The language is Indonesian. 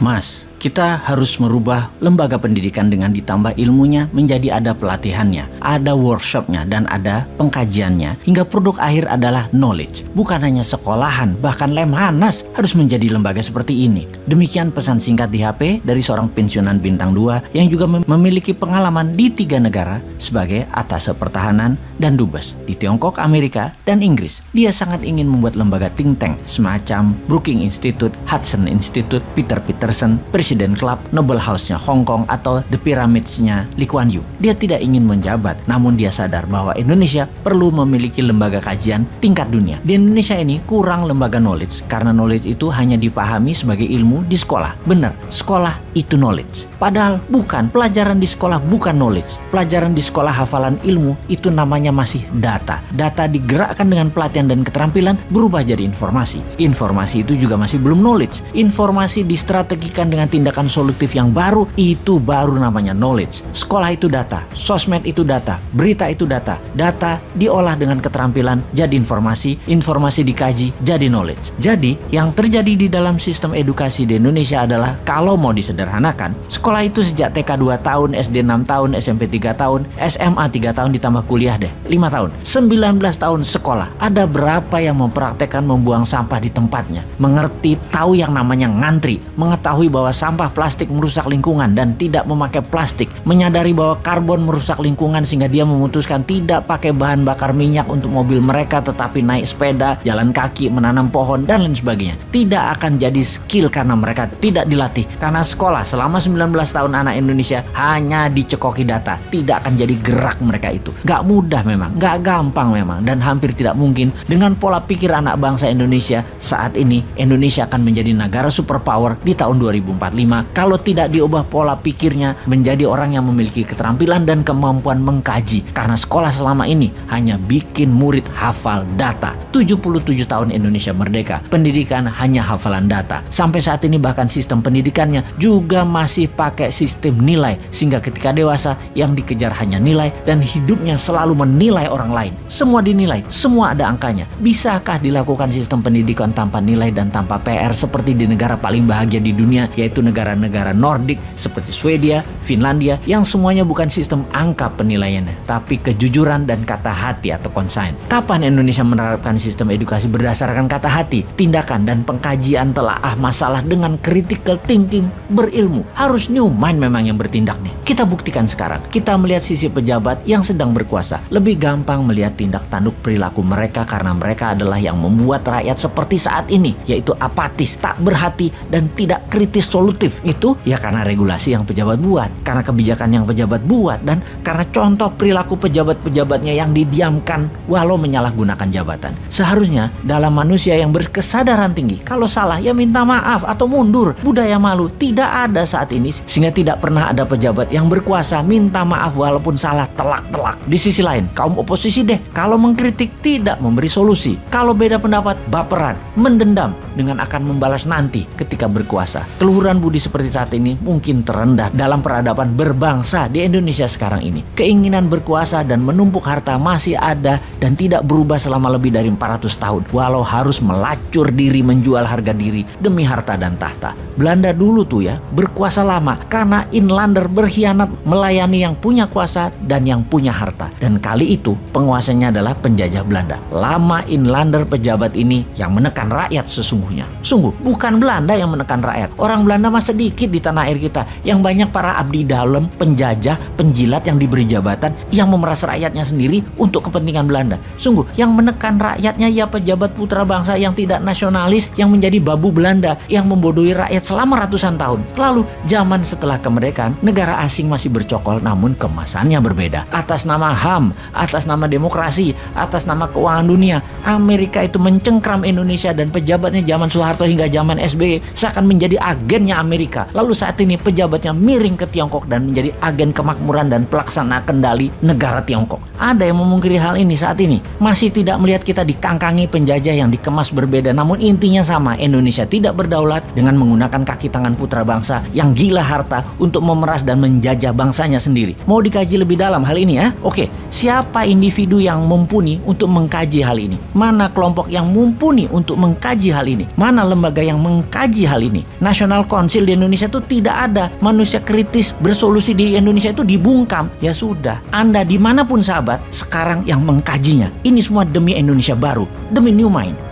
Mas, kita harus merubah lembaga pendidikan dengan ditambah ilmunya menjadi ada pelatihannya, ada workshopnya, dan ada pengkajiannya, hingga produk akhir adalah knowledge. Bukan hanya sekolahan, bahkan Lemhanas harus menjadi lembaga seperti ini. Demikian pesan singkat di HP dari seorang pensiunan bintang 2 yang juga memiliki pengalaman di 3 negara sebagai atase pertahanan dan dubes di Tiongkok, Amerika, dan Inggris. Dia sangat ingin membuat lembaga think tank semacam Brookings Institute, Hudson Institute, Peter Peterson, Presiden Club, Noble House-nya Hong Kong, atau The Pyramids-nya Lee Kuan Yew. Dia tidak ingin menjabat, namun dia sadar bahwa Indonesia perlu memiliki lembaga kajian tingkat dunia. Di Indonesia ini kurang lembaga knowledge, karena knowledge itu hanya dipahami sebagai ilmu di sekolah. Benar, sekolah itu knowledge. Padahal bukan, pelajaran di sekolah bukan knowledge. Pelajaran di sekolah hafalan ilmu itu namanya masih data. Data digerakkan dengan pelatihan dan keterampilan berubah jadi informasi. Informasi itu juga masih belum knowledge. Informasi distrategikan dengan tindakan solutif yang baru, itu baru namanya knowledge. Sekolah itu data, sosmed itu data, berita itu data. Data diolah dengan keterampilan jadi informasi, informasi dikaji jadi knowledge. Jadi yang terjadi di dalam sistem edukasi di Indonesia adalah, kalau mau disederhanakan, sekolah itu sejak TK 2 tahun, SD 6 tahun, SMP 3 tahun, SMA 3 tahun, ditambah kuliah 5 tahun. 19 tahun sekolah. Ada berapa yang mempraktekkan membuang sampah di tempatnya? Mengerti, tahu yang namanya ngantri, mengetahui bahwa sampah plastik merusak lingkungan dan tidak memakai plastik, menyadari bahwa karbon merusak lingkungan sehingga dia memutuskan tidak pakai bahan bakar minyak untuk mobil mereka, tetapi naik sepeda, jalan kaki, menanam pohon, dan lain sebagainya. Tidak akan jadi skill karena mereka tidak dilatih. Karena sekolah selama 19 tahun anak Indonesia hanya dicekoki data, tidak akan jadi gerak mereka itu. Gak mudah memang, gak gampang memang, dan hampir tidak mungkin dengan pola pikir anak bangsa Indonesia saat ini. Indonesia akan menjadi negara superpower di tahun 2045 kalau tidak diubah pola pikirnya menjadi orang yang memiliki keterampilan dan kemampuan mengkaji. Karena sekolah selama ini hanya bikin murid hafal data. 77 tahun Indonesia merdeka, pendidikan hanya hafalan data. Sampai saat ini bahkan sistem pendidikannya juga masih pakai sistem nilai, sehingga ketika dewasa yang dikejar hanya nilai dan hidupnya selalu menilai orang lain. Semua dinilai, semua ada angkanya. Bisakah dilakukan sistem pendidikan tanpa nilai dan tanpa PR seperti di negara paling bahagia di dunia, yaitu negara-negara Nordik seperti Swedia, Finlandia, yang semuanya bukan sistem angka penilaiannya, tapi kejujuran dan kata hati atau conscience. Kapan Indonesia menerapkan sistem edukasi berdasarkan kata hati, tindakan, dan pengkajian telaah masalah dengan critical thinking, berilmu? Harus new mind memang yang bertindak nih. Kita buktikan sekarang. Kita melihat sisi pejabat yang sedang berkuasa. Lebih gampang melihat tindak tanduk perilaku mereka karena mereka adalah yang membuat rakyat seperti saat ini, yaitu apatis, tak berhati, dan tidak kritis solutif. Itu ya karena regulasi yang pejabat buat, karena kebijakan yang pejabat buat, dan karena contoh perilaku pejabat-pejabatnya yang didiamkan walau menyalahgunakan jabatan. Seharusnya dalam manusia yang berkesadaran tinggi, kalau salah ya minta maaf atau mundur. Budaya malu tidak ada saat ini, sehingga tidak pernah ada pejabat yang berkuasa minta maaf walaupun salah telak-telak. Di sisi lain, kaum oposisi deh, kalau mengkritik tidak memberi solusi, kalau beda pendapat baperan, mendendam dengan akan membalas nanti ketika berkuasa. Keluhuran budi seperti saat ini mungkin terendah dalam peradaban berbangsa di Indonesia sekarang ini. Keinginan berkuasa dan menumpuk harta masih ada dan tidak berubah selama lebih dari 400 tahun, walau harus melacur diri, menjual harga diri demi harta dan tahta. Belanda dulu tuh ya berkuasa lama karena inlander berkhianat melayani yang punya kuasa dan yang punya harta, dan kali itu penguasanya adalah penjajah Belanda. Lama inlander pejabat ini yang menekan rakyat sesungguhnya. Sungguh bukan Belanda yang menekan rakyat. Orang Belanda mah sedikit di tanah air kita, yang banyak para abdi dalam, penjajah, penjilat yang diberi jabatan, yang memeras rakyatnya sendiri untuk kepentingan Belanda. Sungguh yang menekan rakyatnya ya pejabat putra bangsa yang tidak nasionalis, yang menjadi babu Belanda, yang membodohi rakyat selama ratusan tahun. Lalu zaman setelah kemerdekaan, negara asing masih bercokol namun kemasannya berbeda. Atas nama HAM, atas nama demokrasi, atas nama keuangan dunia, Amerika itu mencengkram Indonesia dan pejabatnya zaman Soeharto hingga zaman SBY seakan menjadi agennya Amerika. Lalu saat ini pejabatnya miring ke Tiongkok dan menjadi agen kemakmuran dan pelaksana kendali negara Tiongkok. Ada yang memungkiri hal ini saat ini? Masih tidak melihat kita dikangkangi penjajah yang dikemas berbeda, namun intinya sama. Indonesia tidak berdaulat dengan menggunakan kaki tangan putra bangsa yang gila harta untuk memeras dan menjajah bangsanya sendiri. Mau dikaji lebih dalam hal ini ya? Oke, siapa individu yang mumpuni untuk mengkaji hal ini? Mana kelompok yang mumpuni untuk mengkaji hal ini? Mana lembaga yang mengkaji hal ini? National Council konsil di Indonesia itu tidak ada. Manusia kritis bersolusi di Indonesia itu dibungkam. Ya sudah, Anda dimanapun sahabat, sekarang yang mengkajinya. Ini semua demi Indonesia baru, demi New Mind.